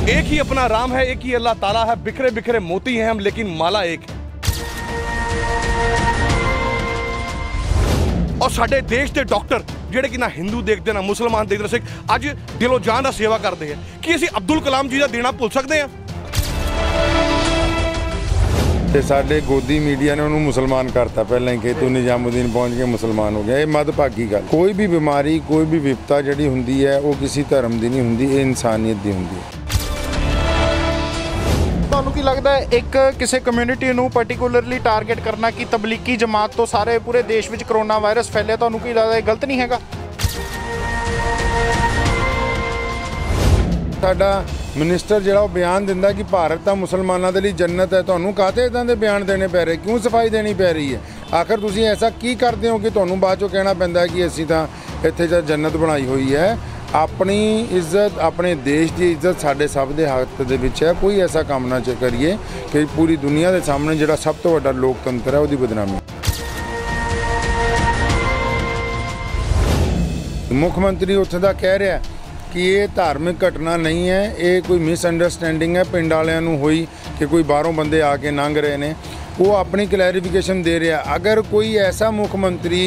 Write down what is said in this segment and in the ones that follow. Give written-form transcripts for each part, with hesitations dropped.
एक ही अपना राम है, एक ही अल्लाह ताला है, बिखरे बिखरे मोती हैं हम लेकिन माला एक है। और साडे देश के डॉक्टर ਜਿਹੜੇ कि ना हिंदू देखते ना मुसलमान देखते सिख अज दिलों जान का सेवा करते हैं कि असीं अब्दुल कलाम जी का देना भुल सकते हैं। ਤੇ ਸਾਡੇ ਗੋਦੀ ਮੀਡੀਆ ਨੇ ਉਹਨੂੰ ਮੁਸਲਮਾਨ ਕਰਤਾ ਪਹਿਲਾਂ ਹੀ ਕਿ ਤੂੰ ਨਿਜ਼ਾਮੁਦੀਨ ਪਹੁੰਚ ਕੇ ਮੁਸਲਮਾਨ ਹੋ ਗਿਆ। ਇਹ ਮਦਭਾਗੀ ਗੱਲ। ਕੋਈ ਵੀ ਬਿਮਾਰੀ ਕੋਈ ਵੀ ਵਿਪਤਾ ਜਿਹੜੀ ਹੁੰਦੀ ਹੈ ਉਹ ਕਿਸੇ ਧਰਮ ਦੀ ਨਹੀਂ ਹੁੰਦੀ, ਇਹ ਇਨਸਾਨੀਅਤ ਦੀ ਹੁੰਦੀ ਹੈ। ਤੁਹਾਨੂੰ ਕੀ ਲੱਗਦਾ ਹੈ ਇੱਕ ਕਿਸੇ ਕਮਿਊਨਿਟੀ ਨੂੰ ਪਾਰਟਿਕੂਲਰਲੀ ਟਾਰਗੇਟ ਕਰਨਾ ਕਿ ਤਬਲੀਗੀ ਜਮਾਤ ਤੋਂ ਸਾਰੇ ਪੂਰੇ ਦੇਸ਼ ਵਿੱਚ ਕਰੋਨਾ ਵਾਇਰਸ ਫੈਲਿਆ, ਤੁਹਾਨੂੰ ਕੀ ਲੱਗਦਾ ਇਹ ਗਲਤ ਨਹੀਂ ਹੈਗਾ? ਸਾਡਾ ਮਿਨਿਸਟਰ ਜਿਹੜਾ ਉਹ ਬਿਆਨ ਦਿੰਦਾ ਕਿ ਭਾਰਤ ਤਾਂ ਮੁਸਲਮਾਨਾਂ ਦੇ ਲਈ ਜੰਨਤ ਹੈ, ਤੁਹਾਨੂੰ ਕਾਹਤੇ ਇਦਾਂ ਦੇ ਬਿਆਨ ਦੇਣੇ ਪੈ ਰਹੇ, ਕਿਉਂ ਸਫਾਈ ਦੇਣੀ ਪੈ ਰਹੀ ਹੈ? ਆਖਰ ਤੁਸੀਂ ਐਸਾ ਕੀ ਕਰਦੇ ਹੋ ਕਿ ਤੁਹਾਨੂੰ ਬਾਅਦ ਚੋਂ ਕਹਿਣਾ ਪੈਂਦਾ ਕਿ ਅਸੀਂ ਤਾਂ ਇੱਥੇ ਤਾਂ ਜੰਨਤ ਬਣਾਈ ਹੋਈ ਹੈ। ਆਪਣੀ ਇੱਜ਼ਤ, ਆਪਣੇ ਦੇਸ਼ ਦੀ ਇੱਜ਼ਤ ਸਾਡੇ ਸਭ ਦੇ ਹੱਥ ਦੇ ਵਿੱਚ ਹੈ। ਕੋਈ ਐਸਾ ਕੰਮ ਨਾ ਕਰੀਏ ਕਿ ਪੂਰੀ ਦੁਨੀਆ ਦੇ ਸਾਹਮਣੇ ਜਿਹੜਾ ਸਭ ਤੋਂ ਵੱਡਾ ਲੋਕਤੰਤਰ ਹੈ ਉਹਦੀ ਬਦਨਾਮੀ। ਮੁੱਖ ਮੰਤਰੀ ਉੱਥੇ ਦਾ ਕਹਿ ਰਿਹਾ कि ये धार्मिक घटना नहीं है, ये कोई मिसअंडरस्टैंडिंग है पिंड वालियां नूं होई कि कोई बाहरों बंदे आके लंघ रहे ने। वो अपनी क्लैरिफिकेशन दे रहा। अगर कोई ऐसा मुख मंत्री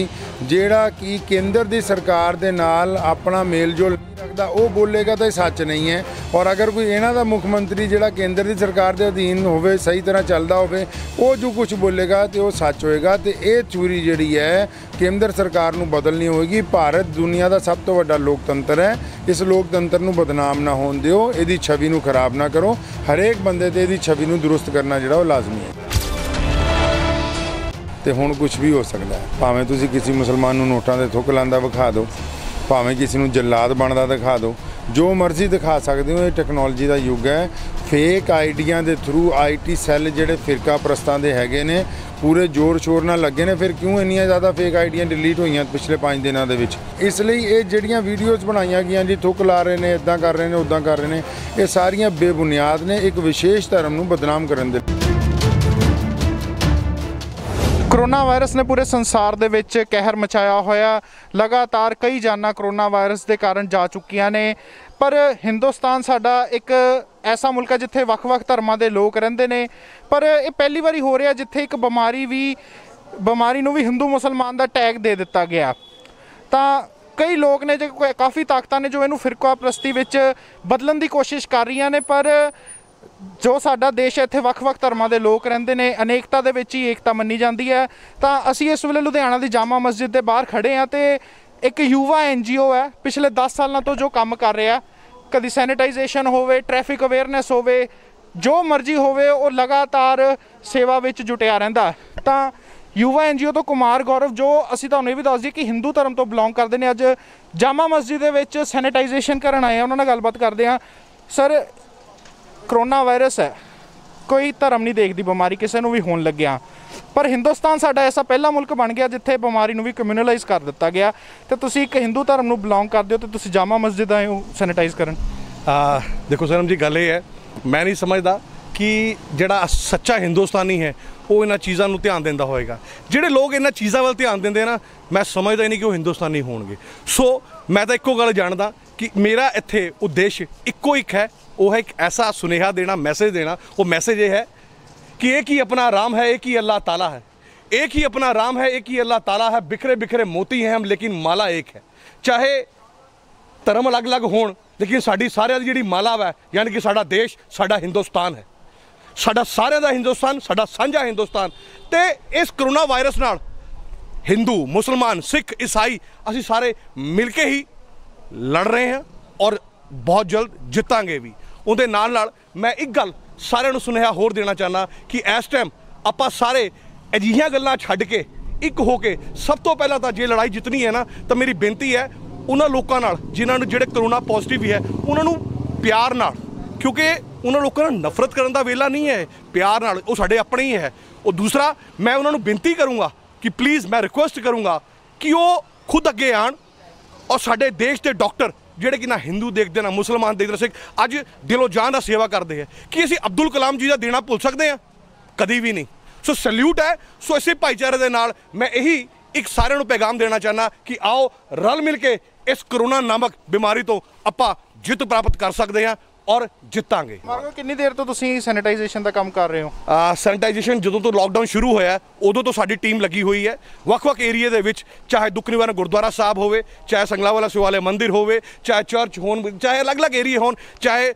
ਜਿਹੜਾ कि केंद्र की सरकार दे नाल अपना मेल जोल नहीं रखता वो बोलेगा तो सच नहीं है। और अगर कोई इन्हां दा मुख मंत्री ਜਿਹੜਾ केंद्र की सरकार के अधीन होवे, सही तरह चलता होवे, वो जो कुछ बोलेगा तो वो सच होएगा। तो ये चूरी जिहड़ी है केंद्र सरकार नूं बदलनी होएगी। भारत दुनिया का सब तो वड्डा लोकतंत्र है, इस लोकतंत्र नूं बदनाम ना होण दिओ, इहदी छवि नूं खराब ना करो। हरेक बंदे ते इहदी छवि नूं दुरुस्त करना जिहड़ा वो लाजमी है। तो हुण कुछ भी हो सकता है, भावें तुसीं किसी मुसलमान नूं नोटां दे थुक लांदा विखा दो, भावें किसी नूं जल्लाद बनदा दिखा दो, जो मर्जी दिखा सकते हो। ये टैक्नोलॉजी का युग है। फेक आईडिया के थ्रू IT सैल जिहड़े फिरका प्रस्तां दे हैगे ने पूरे जोर शोर नाल लगे ने। फिर क्यों इन्नियां ज़्यादा फेक आईडियां डिलीट होईयां पिछले 5 दिनों के विच? इसलिए ये जिहड़ियां वीडियोज़ बनाईयां गईयां जी थुक ला रहे ने, इदां कर रहे ने, उदां कर रहे ने, ये सारियां बेबुनियाद ने, एक विशेष धर्म नूं बदनाम करन दे। कोरोना वायरस ने पूरे संसार दे विच कहर मचाया होया। लगातार कई जाना कोरोना वायरस के कारण जा चुकियां ने। पर हिंदुस्तान साडा एक ऐसा मुल्क है जिथे वख-वख धर्मां दे लोग रहिंदे ने। पर ये पहली बारी हो रहा जिथे एक बीमारी नूं भी हिंदू मुसलमान का टैग दे दिता गया। तो कई लोग ने जो काफ़ी ताकतां ने जो इनू फिरका प्रस्ती विच बदलण की कोशिश कर रही ने। पर जो साडा देश है इत्थे वख-वख धर्मां दे लोग रहिंदे ने, अनेकता दे विच ही एकता मन्नी जाती है। तो असीं इस वेले लुधियाना की जामा मस्जिद के बाहर खड़े हाँ। तो एक युवा NGO है पिछले 10 सालों तो जो काम कर रहा, कभी सैनिटाइजेशन होवे, ट्रैफिक अवेयरनैस होवे, जो मर्जी होवे, वो लगातार सेवा विच जुटिया रहिंदा। तो युवा NGO तो कुमार गौरव जो असीं तुहानूं ये भी दस दईए कि हिंदू धर्म तो बिलोंग करते हैं, अज जामा मस्जिद दे विच सैनिटाइजेशन करन आए, उन्हां नाल गलबात करदे हां। सर, कोरोना वायरस है, कोई धर्म नहीं देखती बीमारी, किसी को भी होने लग्या। पर हिंदुस्तान साडा ऐसा पहला मुल्क बन गया जिथे बीमारी भी कम्यूनलाइज कर दिता गया। तो तुसीं एक हिंदू धर्म नूं बिलोंग करते हो तो तुसीं जामा मस्जिद आए हो सैनिटाइज करन। देखो सरम जी, गल ये है, मैं नहीं समझदा कि जिहड़ा सच्चा हिंदुस्तानी है वो इन्हां चीज़ां नूं ध्यान दिंदा होएगा। जिहड़े लोग इन्हां चीज़ां वल ध्यान दिंदे ना, मैं समझदा ही नहीं कि वो हिंदुस्तानी होणगे। सो मैं तो इक्को गल जानदा कि मेरा इत्थे उद्देश्य इक्को एक है, वो है एक ऐसा सुनेहा देना, मैसेज देना। वो मैसेज ये है कि एक ही अपना राम है, एक ही अल्लाह ताला है। एक ही अपना राम है, एक ही अल्लाह ताला है, बिखरे बिखरे मोती हैं हम लेकिन माला एक है। चाहे धर्म अलग अलग होण, लेकिन साडी सारिਆਂ ਦੀ ਜਿਹੜੀ माला है, यानी कि साडा देश, साडा हिंदुस्तान है, साडा सारिਆਂ ਦਾ हिंदुस्तान, साडा साझा हिंदुस्तान। तो इस कोरोना वायरस नाल हिंदू, मुसलमान, सिख, ईसाई असीं सारे मिल के ही लड़ रहे हैं और बहुत जल्द जितांगे भी। ਉਹਦੇ ਨਾਲ मैं एक गल सारिਆਂ ਨੂੰ सुनेहा होर देना चाहना कि इस टाइम ਆਪਾਂ ਸਾਰੇ ਅਜਿਹੀਆਂ ਗੱਲਾਂ ਛੱਡ ਕੇ ਇੱਕ ਹੋ ਕੇ ਸਭ ਤੋਂ ਪਹਿਲਾਂ ਤਾਂ ਜੇ ਲੜਾਈ ਜਿੱਤਣੀ ਹੈ ਨਾ, ਤਾਂ ਮੇਰੀ ਬੇਨਤੀ ਹੈ ਉਹਨਾਂ ਲੋਕਾਂ ਨਾਲ ਜਿਨ੍ਹਾਂ ਨੂੰ ਜਿਹੜੇ ਕਰੋਨਾ ਪੋਜ਼ਿਟਿਵ ਵੀ ਹੈ ਉਹਨਾਂ ਨੂੰ ਪਿਆਰ ਨਾਲ, ਕਿਉਂਕਿ ਉਹਨਾਂ ਲੋਕਾਂ ਨਾਲ ਨਫ਼ਰਤ ਕਰਨ ਦਾ ਵੇਲਾ ਨਹੀਂ ਹੈ, ਪਿਆਰ ਨਾਲ, ਉਹ ਸਾਡੇ ਆਪਣੇ ਹੀ ਹੈ। ਉਹ ਦੂਸਰਾ ਮੈਂ ਉਹਨਾਂ ਨੂੰ ਬੇਨਤੀ ਕਰੂੰਗਾ ਕਿ ਪਲੀਜ਼ ਮੈਂ ਰਿਕੁਐਸਟ ਕਰੂੰਗਾ ਕਿ ਉਹ ਖੁਦ ਅੱਗੇ ਆਣ और साडे देश के डॉक्टर ਜਿਹੜੇ कि ना हिंदू देखते ना मुसलमान देखते सिख अज दिलों जान का सेवा करते हैं कि असीं अब्दुल कलाम जी का देना भुल सकते हैं? कभी भी नहीं। सो सैल्यूट है। सो इसे भाईचारे के नाल मैं यही एक सारिਆਂ ਨੂੰ पैगाम देना चाहना कि आओ रल मिल के इस करोना नामक बीमारी तो आपां जित प्राप्त कर सकते हैं। ਔਰ ਜਿੱਤਾਂਗੇ। ਮਾਰਗੋ ਕਿੰਨੀ ਦੇਰ ਤੋਂ ਤੁਸੀਂ ਸੈਨੀਟਾਈਜੇਸ਼ਨ ਦਾ ਕੰਮ ਕਰ ਰਹੇ ਹੋ? ਸੈਨੀਟਾਈਜੇਸ਼ਨ ਜਦੋਂ ਤੋਂ ਲਾਕਡਾਊਨ ਸ਼ੁਰੂ ਹੋਇਆ ਉਦੋਂ ਤੋਂ ਸਾਡੀ ਟੀਮ ਲੱਗੀ ਹੋਈ ਹੈ ਵੱਖ-ਵੱਖ ਏਰੀਏ ਦੇ ਵਿੱਚ, ਚਾਹੇ ਦੁੱਖ ਨਿਵਾਰਨ ਗੁਰਦੁਆਰਾ ਸਾਹਿਬ ਹੋਵੇ, ਚਾਹੇ ਸੰਗਲਾਵਾਲਾ ਸ਼ਿਵਾਲਿਆ ਮੰਦਿਰ ਹੋਵੇ, ਚਾਹੇ ਚਰਚ ਹੋਣ, ਚਾਹੇ ਅਲੱਗ-ਅਲੱਗ ਏਰੀਏ ਹੋਣ, ਚਾਹੇ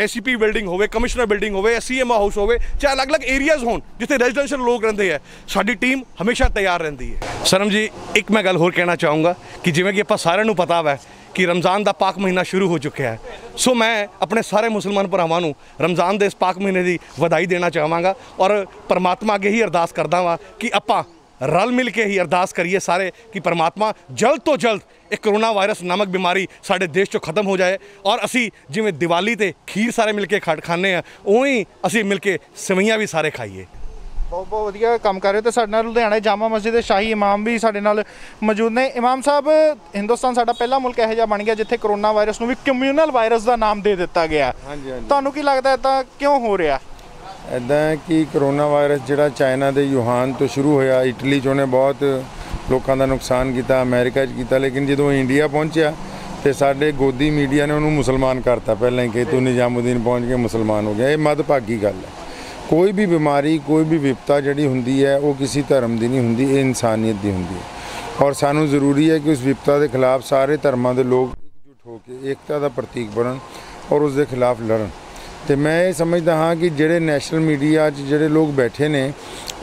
SCP ਬਿਲਡਿੰਗ ਹੋਵੇ, ਕਮਿਸ਼ਨਰ ਬਿਲਡਿੰਗ ਹੋਵੇ, CMO ਹਾਊਸ ਹੋਵੇ, ਚਾਹੇ ਅਲੱਗ-ਅਲੱਗ ਏਰੀਆਜ਼ ਹੋਣ ਜਿੱਥੇ ਰੈਜ਼ੀਡੈਂਸ਼ੀਅਲ ਲੋਕ ਰਹਿੰਦੇ ਹੈ, ਸਾਡੀ ਟੀਮ ਹਮੇਸ਼ਾ ਤਿਆਰ ਰਹਿੰਦੀ ਹੈ। ਸਰਮ ਜੀ, ਇੱਕ ਮੈਂ ਗੱਲ ਹੋਰ ਕਹਿਣਾ ਚਾਹੂੰਗਾ ਕਿ ਜਿਵੇਂ ਕਿ ਆਪਾਂ ਸਾਰਿਆਂ ਨੂੰ ਪਤਾ ਹੈ ਕਿ ਰਮਜ਼ਾਨ ਦਾ ਪਾਕ ਮਹੀਨਾ ਸ਼ੁਰੂ ਹੋ ਚੁੱਕਿਆ ਹੈ, ਸੋ ਮੈਂ ਆਪਣੇ ਸਾਰੇ ਮੁਸਲਮਾਨ ਭਰਾਵਾਂ ਨੂੰ ਰਮਜ਼ਾਨ ਦੇ ਇਸ ਪਾਕ ਮਹੀਨੇ ਦੀ ਵਧਾਈ ਦੇਣਾ ਚਾਹਾਂਗਾ ਔਰ ਪਰਮਾਤਮਾ ਅੱਗੇ ਹੀ ਅਰਦਾਸ ਕਰਦਾ ਵਾਂ ਕਿ ਆਪਾਂ ਰਲ ਮਿਲ ਕੇ ਹੀ ਅਰਦਾਸ ਕਰੀਏ ਸਾਰੇ ਕਿ ਪਰਮਾਤਮਾ ਜਲਦ ਤੋਂ ਜਲਦ ਇਹ ਕਰੋਨਾ ਵਾਇਰਸ ਨਾਮਕ ਬਿਮਾਰੀ ਸਾਡੇ ਦੇਸ਼ 'ਚੋਂ ਖਤਮ ਹੋ ਜਾਏ ਔਰ ਅਸੀਂ ਜਿਵੇਂ ਦੀਵਾਲੀ ਤੇ ਖੀਰ ਸਾਰੇ ਮਿਲ ਕੇ ਖਾਂਦੇ ਆ, ਉਵੇਂ ਅਸੀਂ ਮਿਲ ਕੇ ਸਵਈਆਂ ਵੀ ਸਾਰੇ ਖਾਈਏ। ਬਹੁਤ ਬਹੁਤ ਵਧੀਆ ਕੰਮ ਕਰ ਰਹੇ ਹੋ। ਤੇ ਸਾਡੇ ਨਾਲ ਲੁਧਿਆਣਾ ਜਾਮਾ ਮਸਜਿਦ ਦੇ ਸ਼ਾਹੀ ਇਮਾਮ ਵੀ ਸਾਡੇ ਨਾਲ ਮੌਜੂਦ ਨੇ। ਇਮਾਮ ਸਾਹਿਬ, ਹਿੰਦੁਸਤਾਨ ਸਾਡਾ ਪਹਿਲਾ ਮੁਲਕ ਇਹੋ ਜਿਹਾ ਬਣ ਗਿਆ ਜਿੱਥੇ ਕਰੋਨਾ ਵਾਇਰਸ ਨੂੰ ਵੀ ਕਮਿਊਨਲ ਵਾਇਰਸ ਦਾ ਨਾਮ ਦੇ ਦਿੱਤਾ ਗਿਆ। ਤੁਹਾਨੂੰ ਕੀ ਲੱਗਦਾ ਇੱਦਾਂ ਕਿਉਂ ਹੋ ਰਿਹਾ? ਇੱਦਾਂ ਕਿ ਕਰੋਨਾ ਵਾਇਰਸ ਜਿਹੜਾ ਚਾਈਨਾ ਦੇ ਯੂਹਾਨ ਤੋਂ ਸ਼ੁਰੂ ਹੋਇਆ, ਇਟਲੀ 'ਚ ਉਹਨੇ ਬਹੁਤ ਲੋਕਾਂ ਦਾ ਨੁਕਸਾਨ ਕੀਤਾ, ਅਮਰੀਕਾ 'ਚ ਕੀਤਾ, ਲੇਕਿਨ ਜਦੋਂ ਇੰਡੀਆ ਪਹੁੰਚਿਆ ਤੇ ਸਾਡੇ ਗੋਦੀ ਮੀਡੀਆ ਨੇ ਉਹਨੂੰ ਮੁਸਲਮਾਨ ਕਰਤਾ। ਪਹਿਲਾਂ ਹੀ ਕਿ ਤੂੰ ਨਿਜ਼ਾਮੁਦੀਨ ਪਹੁੰਚ ਕੇ ਮੁਸਲਮਾਨ ਹੋ ਗਿਆ। ਇਹ ਮੱਦਭਾਗੀ ਗੱਲ ਹੈ। ਕੋਈ ਵੀ ਬਿਮਾਰੀ, ਕੋਈ ਵੀ ਵਿਪਤਾ ਜਿਹੜੀ ਹੁੰਦੀ ਹੈ ਉਹ ਕਿਸੇ ਧਰਮ ਦੀ ਨਹੀਂ ਹੁੰਦੀ, ਇਹ ਇਨਸਾਨੀਅਤ ਦੀ ਹੁੰਦੀ ਹੈ ਔਰ ਸਾਨੂੰ ਜ਼ਰੂਰੀ ਹੈ ਕਿ ਉਸ ਵਿਪਤਾ ਦੇ ਖਿਲਾਫ ਸਾਰੇ ਧਰਮਾਂ ਦੇ ਲੋਕ ਇਕਜੁੱਟ ਹੋ ਕੇ ਏਕਤਾ ਦਾ ਪ੍ਰਤੀਕ ਬਣਨ ਔਰ ਉਸ ਦੇ ਖਿਲਾਫ ਲੜਨ। ਤੇ ਮੈਂ ਇਹ ਸਮਝਦਾ ਹਾਂ ਕਿ ਜਿਹੜੇ ਨੈਸ਼ਨਲ ਮੀਡੀਆ 'ਚ ਜਿਹੜੇ ਲੋਕ ਬੈਠੇ ਨੇ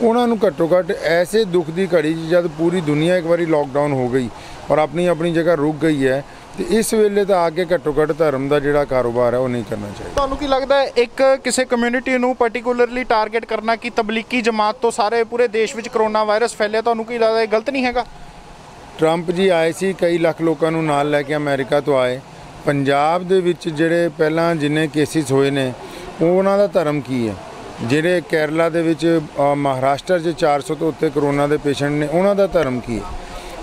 ਉਹਨਾਂ ਨੂੰ ਘੱਟੋ ਘੱਟ ਐਸੇ ਦੁੱਖ ਦੀ ਘੜੀ 'ਚ ਜਦ ਪੂਰੀ ਦੁਨੀਆ ਇੱਕ ਵਾਰੀ ਲਾਕਡਾਊਨ ਹੋ ਗਈ ਔਰ ਆਪਣੀ ਆਪਣੀ ਜਗ੍ਹਾ ਰੁਕ ਗਈ ਹੈ, ਤੇ ਇਸ ਵੇਲੇ ਤਾਂ ਆ ਕੇ ਘੱਟੋ ਘੱਟ ਧਰਮ ਦਾ ਜਿਹੜਾ ਕਾਰੋਬਾਰ ਹੈ ਉਹ ਨਹੀਂ ਕਰਨਾ ਚਾਹੀਦਾ। ਤੁਹਾਨੂੰ ਕੀ ਲੱਗਦਾ ਹੈ ਇੱਕ ਕਿਸੇ ਕਮਿਊਨਿਟੀ ਨੂੰ ਪਾਰਟਿਕੂਲਰਲੀ ਟਾਰਗੇਟ ਕਰਨਾ ਕਿ ਤਬਲੀਗੀ ਜਮਾਤ ਤੋਂ ਸਾਰੇ ਪੂਰੇ ਦੇਸ਼ ਵਿੱਚ ਕਰੋਨਾ ਵਾਇਰਸ ਫੈਲਿਆ, ਤੁਹਾਨੂੰ ਕੀ ਲੱਗਦਾ ਇਹ ਗਲਤ ਨਹੀਂ ਹੈਗਾ? ਟਰੰਪ ਜੀ ਆਏ ਸੀ, ਕਈ ਲੱਖ ਲੋਕਾਂ ਨੂੰ ਨਾਲ ਲੈ ਕੇ ਅਮਰੀਕਾ ਤੋਂ ਆਏ। ਪੰਜਾਬ ਦੇ ਵਿੱਚ ਜਿਹੜੇ ਪਹਿਲਾਂ ਜਿੰਨੇ ਕੇਸਿਸ ਹੋਏ ਨੇ ਉਹਨਾਂ ਦਾ ਧਰਮ ਕੀ ਹੈ? ਜਿਹੜੇ ਕੇਰਲਾ ਦੇ ਵਿੱਚ, ਮਹਾਰਾਸ਼ਟਰ 'ਚ 400 ਤੋਂ ਉੱਤੇ ਕਰੋਨਾ ਦੇ ਪੇਸ਼ੈਂਟ ਨੇ, ਉਹਨਾਂ ਦਾ ਧਰਮ ਕੀ ਹੈ?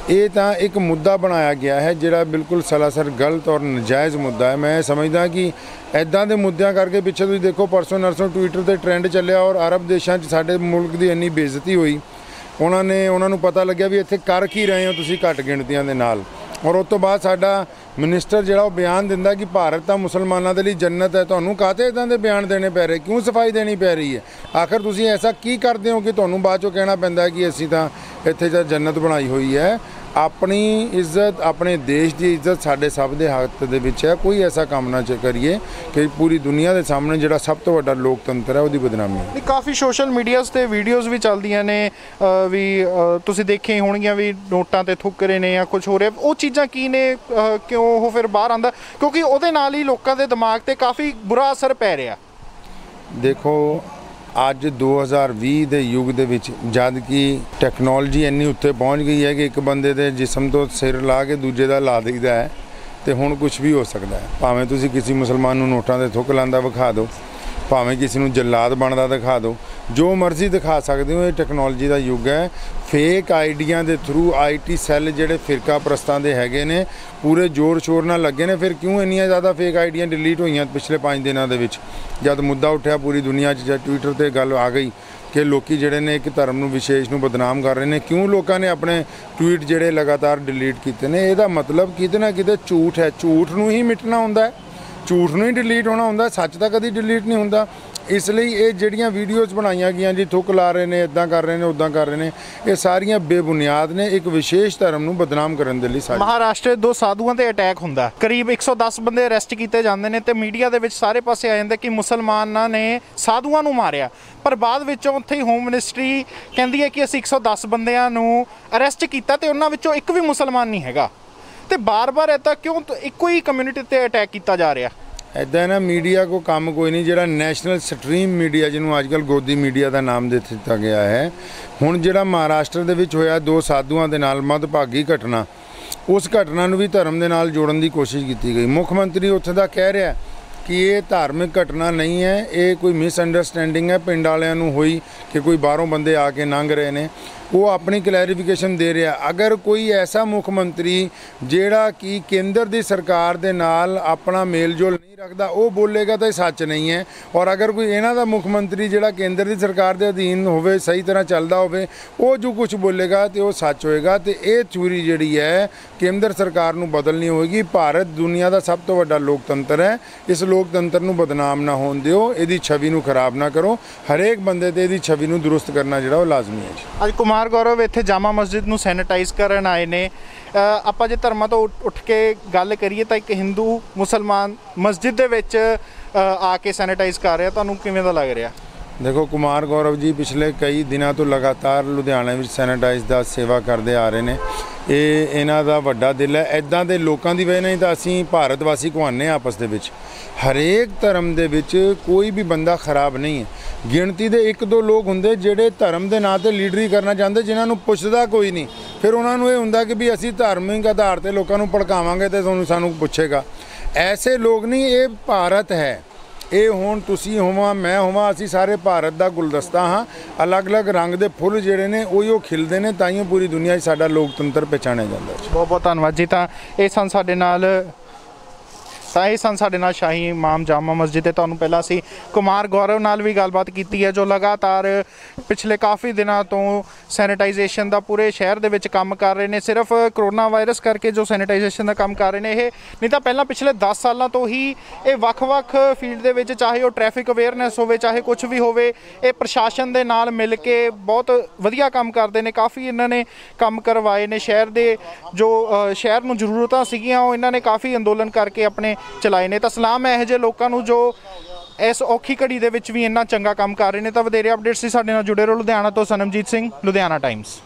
ਇਹ ਤਾਂ ਇੱਕ ਮੁੱਦਾ ਬਣਾਇਆ ਗਿਆ ਹੈ ਜਿਹੜਾ ਬਿਲਕੁਲ ਸਰਾਸਰ ਗਲਤ ਔਰ ਨਜਾਇਜ਼ ਮੁੱਦਾ ਹੈ। ਮੈਂ ਸਮਝਦਾ ਕਿ ਐਦਾਂ ਦੇ ਮੁੱਦਿਆਂ ਕਰਕੇ ਪਿੱਛੇ ਤੁਸੀਂ ਦੇਖੋ ਪਰਸੋਂ ਨਰਸੋਂ ਟਵਿੱਟਰ ਤੇ ਟ੍ਰੈਂਡ ਚੱਲਿਆ ਔਰ ਅਰਬ ਦੇਸ਼ਾਂ 'ਚ ਸਾਡੇ ਮੁਲਕ ਦੀ ਇੰਨੀ ਬੇਇੱਜ਼ਤੀ ਹੋਈ, ਉਹਨਾਂ ਨੂੰ ਪਤਾ ਲੱਗਿਆ ਵੀ ਇੱਥੇ ਕਰ ਕੀ ਰਹੇ ਹੋ ਤੁਸੀਂ ਘੱਟ ਗਿਣਤੀਆਂ ਦੇ ਨਾਲ। ਔਰ ਉਸ ਤੋਂ ਬਾਅਦ ਸਾਡਾ ਮਿਨਿਸਟਰ ਜਿਹੜਾ ਉਹ ਬਿਆਨ ਦਿੰਦਾ ਕਿ ਭਾਰਤ ਤਾਂ ਮੁਸਲਮਾਨਾਂ ਦੇ ਲਈ ਜੰਨਤ ਹੈ। ਤੁਹਾਨੂੰ ਕਾਹਤੇ ਇੱਦਾਂ ਦੇ ਬਿਆਨ ਦੇਣੇ ਪੈ ਰਹੇ, ਕਿਉਂ ਸਫਾਈ ਦੇਣੀ ਪੈ ਰਹੀ ਹੈ? ਆਖਰ ਤੁਸੀਂ ਐਸਾ ਕੀ ਕਰਦੇ ਹੋ ਕਿ ਤੁਹਾਨੂੰ ਬਾਅਦ 'ਚੋਂ ਕਹਿਣਾ ਪੈਂਦਾ ਕਿ ਅਸੀਂ ਤਾਂ ਇੱਥੇ ਜਾਂ ਜੰਨਤ ਬਣਾਈ ਹੋਈ ਹੈ? ਆਪਣੀ ਇੱਜ਼ਤ, ਆਪਣੇ ਦੇਸ਼ ਦੀ ਇੱਜ਼ਤ ਸਾਡੇ ਸਭ ਦੇ ਹੱਥ ਦੇ ਵਿੱਚ ਹੈ। ਕੋਈ ਐਸਾ ਕੰਮ ਨਾ ਕਰੀਏ ਕਿ ਪੂਰੀ ਦੁਨੀਆ ਦੇ ਸਾਹਮਣੇ ਜਿਹੜਾ ਸਭ ਤੋਂ ਵੱਡਾ ਲੋਕਤੰਤਰ ਹੈ ਉਹਦੀ ਬਦਨਾਮੀ ਹੋਵੇ। ਕਾਫੀ ਸੋਸ਼ਲ ਮੀਡੀਆਜ਼ ਤੇ ਵੀਡੀਓਜ਼ ਵੀ ਚੱਲਦੀਆਂ ਨੇ ਵੀ ਤੁਸੀਂ ਦੇਖੇ ਹੋਣਗੀਆਂ ਵੀ ਨੋਟਾਂ ਤੇ ਥੁੱਕ ਰਹੇ ਨੇ ਜਾਂ ਕੁਝ ਹੋ ਰਿਹਾ। ਉਹ ਚੀਜ਼ਾਂ ਕੀ ਨੇ, ਕਿਉਂ ਉਹ ਫਿਰ ਬਾਹਰ ਆਉਂਦਾ? ਕਿਉਂਕਿ ਉਹਦੇ ਨਾਲ ਹੀ ਲੋਕਾਂ ਦੇ ਦਿਮਾਗ ਤੇ ਕਾਫੀ ਬੁਰਾ ਅਸਰ ਪੈ ਰਿਹਾ। ਦੇਖੋ, ਅੱਜ 2020 ਦੇ ਯੁੱਗ ਦੇ ਵਿੱਚ ਜਦ ਕਿ ਟੈਕਨੋਲੋਜੀ ਇੰਨੀ ਉੱਤੇ ਪਹੁੰਚ ਗਈ ਹੈ ਕਿ ਇੱਕ ਬੰਦੇ ਦੇ ਜਿਸਮ ਤੋਂ ਸਿਰ ਲਾ ਕੇ ਦੂਜੇ ਦਾ ਲਾ ਦਈਦਾ ਹੈ, ਤੇ ਹੁਣ ਕੁਝ ਵੀ ਹੋ ਸਕਦਾ ਹੈ। ਭਾਵੇਂ ਤੁਸੀਂ ਕਿਸੇ ਮੁਸਲਮਾਨ ਨੂੰ ਨੋਟਾਂ ਦੇ ਥੁੱਕ ਲਾਉਂਦਾ ਵਿਖਾ ਦਿਓ, ਭਾਵੇਂ ਕਿਸੇ ਨੂੰ ਜੱਲਾਦ ਬਣਦਾ ਦਿਖਾ ਦਿਓ, ਜੋ ਮਰਜ਼ੀ ਦਿਖਾ ਸਕਦੇ ਹੋ। ਇਹ ਟੈਕਨੋਲੋਜੀ ਦਾ ਯੁੱਗ ਹੈ। ਫੇਕ ਆਈਡੀਆਂ ਦੇ ਥਰੂ IT ਸੈੱਲ ਜਿਹੜੇ ਫਿਰਕਾ ਪ੍ਰਸਤਾਂ ਦੇ ਹੈਗੇ ਨੇ ਪੂਰੇ ਜ਼ੋਰ ਸ਼ੋਰ ਨਾਲ ਲੱਗੇ ਨੇ। ਫਿਰ ਕਿਉਂ ਇੰਨੀਆਂ ਜ਼ਿਆਦਾ ਫੇਕ ਆਈਡੀਆਂ ਡਿਲੀਟ ਹੋਈਆਂ ਪਿਛਲੇ 5 ਦਿਨਾਂ ਦੇ ਵਿੱਚ? ਜਦ ਮੁੱਦਾ ਉੱਠਿਆ ਪੂਰੀ ਦੁਨੀਆ 'ਚ, ਜਦ ਟਵਿੱਟਰ 'ਤੇ ਗੱਲ ਆ ਗਈ ਕਿ ਲੋਕੀ ਜਿਹੜੇ ਨੇ ਇੱਕ ਧਰਮ ਨੂੰ ਵਿਸ਼ੇਸ਼ ਨੂੰ ਬਦਨਾਮ ਕਰ ਰਹੇ ਨੇ, ਕਿਉਂ ਲੋਕਾਂ ਨੇ ਆਪਣੇ ਟਵੀਟ ਜਿਹੜੇ ਲਗਾਤਾਰ ਡਿਲੀਟ ਕੀਤੇ ਨੇ? ਇਹਦਾ ਮਤਲਬ ਕਿਤੇ ਨਾ ਕਿਤੇ ਝੂਠ ਹੈ। ਝੂਠ ਨੂੰ ਹੀ ਮਿਟਣਾ ਹੁੰਦਾ ਹੈ, ਝੂਠ ਨੂੰ ਹੀ ਡਿਲੀਟ ਹੋਣਾ ਹੁੰਦਾ, ਸੱਚ ਤਾਂ ਕਦੀ ਡਿਲੀਟ ਨਹੀਂ ਹੁੰਦਾ। ਇਸ ਲਈ ਇਹ ਜਿਹੜੀਆਂ ਵੀਡੀਓਜ਼ ਬਣਾਈਆਂ ਗਈਆਂ ਜੀ, ਥੁੱਕ ਲਾ ਰਹੇ ਨੇ, ਇੱਦਾਂ ਕਰ ਰਹੇ ਨੇ, ਉੱਦਾਂ ਕਰ ਰਹੇ ਨੇ, ਇਹ ਸਾਰੀਆਂ ਬੇਬੁਨਿਆਦ ਨੇ, ਇੱਕ ਵਿਸ਼ੇਸ਼ ਧਰਮ ਨੂੰ ਬਦਨਾਮ ਕਰਨ ਦੇ ਲਈ। ਮਹਾਰਾਸ਼ਟਰ 2 ਸਾਧੂਆਂ ਤੇ ਅਟੈਕ ਹੁੰਦਾ, ਕਰੀਬ 110 ਬੰਦੇ ਅਰੈਸਟ ਕੀਤੇ ਜਾਂਦੇ ਨੇ ਤੇ ਮੀਡੀਆ ਦੇ ਵਿੱਚ ਸਾਰੇ ਪਾਸੇ ਆ ਜਾਂਦਾ ਕਿ ਮੁਸਲਮਾਨਾਂ ਨੇ ਸਾਧੂਆਂ ਨੂੰ ਮਾਰਿਆ। ਪਰ ਬਾਅਦ ਵਿੱਚ ਉੱਥੇ ਹੀ ਹੋਮ ਮਿਨਿਸਟਰੀ ਕਹਿੰਦੀ ਹੈ ਕਿ ਅਸੀਂ 110 ਬੰਦਿਆਂ ਨੂੰ ਅਰੈਸਟ ਕੀਤਾ ਤੇ ਉਹਨਾਂ ਵਿੱਚੋਂ ਇੱਕ ਵੀ ਮੁਸਲਮਾਨ ਨਹੀਂ ਹੈਗਾ। ਤੇ ਬਾਰ-ਬਾਰ ਇੱਦਾਂ ਕਿਉਂ ਇੱਕੋ ਹੀ ਕਮਿਊਨਿਟੀ ਤੇ ਅਟੈਕ ਕੀਤਾ ਜਾ ਰਿਹਾ? ਇੱਦਾਂ ਨਾ, ਮੀਡੀਆ ਕੋ ਕੰਮ ਕੋਈ ਨਹੀਂ। ਜਿਹੜਾ ਨੈਸ਼ਨਲ ਸਟਰੀਮ ਮੀਡੀਆ, ਜਿਹਨੂੰ ਅੱਜ ਕੱਲ੍ਹ ਗੋਦੀ ਮੀਡੀਆ ਦਾ ਨਾਮ ਦੇ ਦਿੱਤਾ ਗਿਆ ਹੈ, ਹੁਣ ਜਿਹੜਾ ਮਹਾਰਾਸ਼ਟਰ ਦੇ ਵਿੱਚ ਹੋਇਆ 2 ਸਾਧੂਆਂ ਦੇ ਨਾਲ ਮੱਦਭਾਗੀ ਘਟਨਾ, ਉਸ ਘਟਨਾ ਨੂੰ ਵੀ ਧਰਮ ਦੇ ਨਾਲ ਜੋੜਨ ਦੀ ਕੋਸ਼ਿਸ਼ ਕੀਤੀ ਗਈ। ਮੁੱਖ ਮੰਤਰੀ ਉੱਥੇ ਦਾ ਕਹਿ ਰਿਹਾ ਕਿ ਇਹ ਧਾਰਮਿਕ ਘਟਨਾ ਨਹੀਂ ਹੈ, ਇਹ ਕੋਈ ਮਿਸਅੰਡਰਸਟੈਂਡਿੰਗ ਹੈ ਪਿੰਡ ਵਾਲਿਆਂ ਨੂੰ ਹੋਈ ਕਿ ਕੋਈ ਬਾਹਰੋਂ ਬੰਦੇ ਆ ਕੇ ਲੰਘ ਰਹੇ ਨੇ। ਉਹ ਆਪਣੀ ਕਲੈਰੀਫਿਕੇਸ਼ਨ ਦੇ ਰਿਹਾ। ਅਗਰ ਕੋਈ ਐਸਾ ਮੁੱਖ ਮੰਤਰੀ ਜਿਹੜਾ ਕਿ ਕੇਂਦਰ ਦੀ ਸਰਕਾਰ ਦੇ ਨਾਲ ਆਪਣਾ ਮੇਲਜੋਲ ਨਹੀਂ ਰੱਖਦਾ ਉਹ ਬੋਲੇਗਾ ਤਾਂ ਇਹ ਸੱਚ ਨਹੀਂ ਹੈ। ਔਰ ਅਗਰ ਕੋਈ ਇਹਨਾਂ ਦਾ ਮੁੱਖ ਮੰਤਰੀ ਜਿਹੜਾ ਕੇਂਦਰ ਦੀ ਸਰਕਾਰ ਦੇ ਅਧੀਨ ਹੋਵੇ, ਸਹੀ ਤਰ੍ਹਾਂ ਚੱਲਦਾ ਹੋਵੇ, ਉਹ ਜੋ ਕੁਝ ਬੋਲੇਗਾ ਤੇ ਉਹ ਸੱਚ ਹੋਏਗਾ। ਤੇ ਇਹ ਥਿਊਰੀ ਜਿਹੜੀ ਹੈ ਕੇਂਦਰ ਸਰਕਾਰ ਨੂੰ ਬਦਲਣੀ ਹੋਏਗੀ। ਭਾਰਤ ਦੁਨੀਆ ਦਾ ਸਭ ਤੋਂ ਵੱਡਾ ਲੋਕਤੰਤਰ ਹੈ, ਇਸ ਲੋਕਤੰਤਰ ਨੂੰ ਬਦਨਾਮ ਨਾ ਹੋਣ ਦਿਓ, ਇਹਦੀ ਛਵੀ ਨੂੰ ਖਰਾਬ ਨਾ ਕਰੋ। ਹਰੇਕ ਬੰਦੇ ਤੇ ਇਹਦੀ ਛਵੀ ਨੂੰ ਦਰੁਸਤ ਕਰਨਾ ਜਿਹੜਾ ਉਹ ਲਾਜ਼ਮੀ ਹੈ ਜੀ। ਅੱਜ ਕੁਮਾਰ ਗੌਰਵ ਇੱਥੇ ਜਾਮਾ ਮਸਜਿਦ ਨੂੰ ਸੈਨੀਟਾਈਜ਼ ਕਰਨ ਆਏ ਨੇ। ਆਪਾਂ ਜੇ ਧਰਮਾਂ ਤੋਂ ਉੱਠ ਕੇ ਗੱਲ ਕਰੀਏ ਤਾਂ ਇੱਕ ਹਿੰਦੂ ਮੁਸਲਮਾਨ ਮਸਜਿਦ ਦੇ ਵਿੱਚ ਆ ਕੇ ਸੈਨੀਟਾਈਜ਼ ਕਰ ਰਿਹਾ, ਤੁਹਾਨੂੰ ਕਿਵੇਂ ਦਾ ਲੱਗ ਰਿਹਾ? ਦੇਖੋ, ਕੁਮਾਰ ਗੌਰਵ ਜੀ ਪਿਛਲੇ ਕਈ ਦਿਨਾਂ ਤੋਂ ਲਗਾਤਾਰ ਲੁਧਿਆਣਾ ਵਿੱਚ ਸੈਨੀਟਾਈਜ਼ ਦਾ ਸੇਵਾ ਕਰਦੇ ਆ ਰਹੇ ਨੇ। ਇਹ ਇਹਨਾਂ ਦਾ ਵੱਡਾ ਦਿਲ ਹੈ। ਇੱਦਾਂ ਦੇ ਲੋਕਾਂ ਦੀ ਵਜ੍ਹਾ ਨਾਲ ਤਾਂ ਅਸੀਂ ਭਾਰਤ ਵਾਸੀ ਘੁਆਉਂਦੇ ਹਾਂ ਆਪਸ ਦੇ ਵਿੱਚ। ਹਰੇਕ ਧਰਮ ਦੇ ਵਿੱਚ ਕੋਈ ਵੀ ਬੰਦਾ ਖਰਾਬ ਨਹੀਂ ਹੈ। ਗਿਣਤੀ ਦੇ 1-2 ਲੋਕ ਹੁੰਦੇ ਜਿਹੜੇ ਧਰਮ ਦੇ ਨਾਂ 'ਤੇ ਲੀਡਰੀ ਕਰਨਾ ਚਾਹੁੰਦੇ, ਜਿਨ੍ਹਾਂ ਨੂੰ ਪੁੱਛਦਾ ਕੋਈ ਨਹੀਂ। ਫਿਰ ਉਹਨਾਂ ਨੂੰ ਇਹ ਹੁੰਦਾ ਕਿ ਵੀ ਅਸੀਂ ਧਾਰਮਿਕ ਆਧਾਰ 'ਤੇ ਲੋਕਾਂ ਨੂੰ ਭੜਕਾਵਾਂਗੇ ਤੇ ਸਾਨੂੰ ਪੁੱਛੇਗਾ। ਐਸੇ ਲੋਕ ਨਹੀਂ, ਇਹ ਭਾਰਤ ਹੈ। ਇਹ ਹੁਣ ਤੁਸੀਂ ਹੋਵਾਂ, ਮੈਂ ਹੋਵਾਂ, ਅਸੀਂ ਸਾਰੇ ਭਾਰਤ ਦਾ ਗੁਲਦਸਤਾ ਹਾਂ। ਅਲੱਗ-ਅਲੱਗ ਰੰਗ ਦੇ ਫੁੱਲ ਜਿਹੜੇ ਨੇ ਉਹ ਖਿਲਦੇ ਨੇ, ਤਾਂ ਹੀ ਪੂਰੀ ਦੁਨੀਆ 'ਚ ਸਾਡਾ ਲੋਕਤੰਤਰ ਪਛਾਣਿਆ ਜਾਂਦਾ ਹੈ। ਬਹੁਤ ਬਹੁਤ ਧੰਨਵਾਦ ਜੀ। ਤਾਂ ਇਹ ਸਨ ਸਾਡੇ ਨਾਲ ਸ਼ਾਹੀ ਇਮਾਮ ਜਾਮਾ ਮਸਜਿਦ ਤੇ। ਤੁਹਾਨੂੰ ਪਹਿਲਾਂ ਅਸੀਂ ਕੁਮਾਰ ਗੌਰਵ ਨਾਲ ਵੀ ਗੱਲਬਾਤ ਕੀਤੀ ਹੈ, ਜੋ ਲਗਾਤਾਰ ਪਿਛਲੇ ਕਾਫੀ ਦਿਨਾਂ ਤੋਂ ਸੈਨੀਟਾਈਜੇਸ਼ਨ ਦਾ ਪੂਰੇ ਸ਼ਹਿਰ ਦੇ ਵਿੱਚ ਕੰਮ ਕਰ ਰਹੇ ਨੇ। ਸਿਰਫ ਕਰੋਨਾ ਵਾਇਰਸ ਕਰਕੇ ਜੋ ਸੈਨੀਟਾਈਜੇਸ਼ਨ ਦਾ ਕੰਮ ਕਰ ਰਹੇ ਨੇ, ਇਹ ਨਹੀਂ ਤਾਂ ਪਹਿਲਾਂ ਪਿਛਲੇ 10 ਸਾਲਾਂ ਤੋਂ ਹੀ ਇਹ ਵੱਖ-ਵੱਖ ਫੀਲਡ ਦੇ ਵਿੱਚ, ਚਾਹੇ ਉਹ ਟ੍ਰੈਫਿਕ ਅਵੇਅਰਨੈਸ ਹੋਵੇ, ਚਾਹੇ ਕੁਝ ਵੀ ਹੋਵੇ, ਇਹ ਪ੍ਰਸ਼ਾਸਨ ਦੇ ਨਾਲ ਮਿਲ ਕੇ ਬਹੁਤ ਵਧੀਆ ਕੰਮ ਕਰਦੇ ਨੇ। ਕਾਫੀ ਇਹਨਾਂ ਨੇ ਕੰਮ ਕਰਵਾਏ ਨੇ। ਸ਼ਹਿਰ ਦੇ ਜੋ ਸ਼ਹਿਰ ਨੂੰ ਜ਼ਰੂਰਤਾਂ ਸੀਗੀਆਂ ਉਹ ਇਹਨਾਂ ਨੇ ਕਾਫੀ ਅੰਦੋਲਨ ਕਰਕੇ ਆਪਣੇ ਚਲਾਏ ਨੇ। ਤਾਂ ਸਲਾਮ ਹੈ ਇਹੋ ਜਿਹੇ ਲੋਕਾਂ ਨੂੰ ਜੋ ਇਸ ਔਖੀ ਘੜੀ ਦੇ ਵਿੱਚ ਵੀ ਇੰਨਾ ਚੰਗਾ ਕੰਮ ਕਰ ਰਹੇ ਨੇ। ਤਾਂ ਵਧੇਰੇ ਅਪਡੇਟਸ ਸੀ ਸਾਡੇ ਨਾਲ ਜੁੜੇ ਰਹੋ। ਲੁਧਿਆਣਾ ਤੋਂ ਸਨਮਜੀਤ ਸਿੰਘ, ਲੁਧਿਆਣਾ ਟਾਈਮਸ।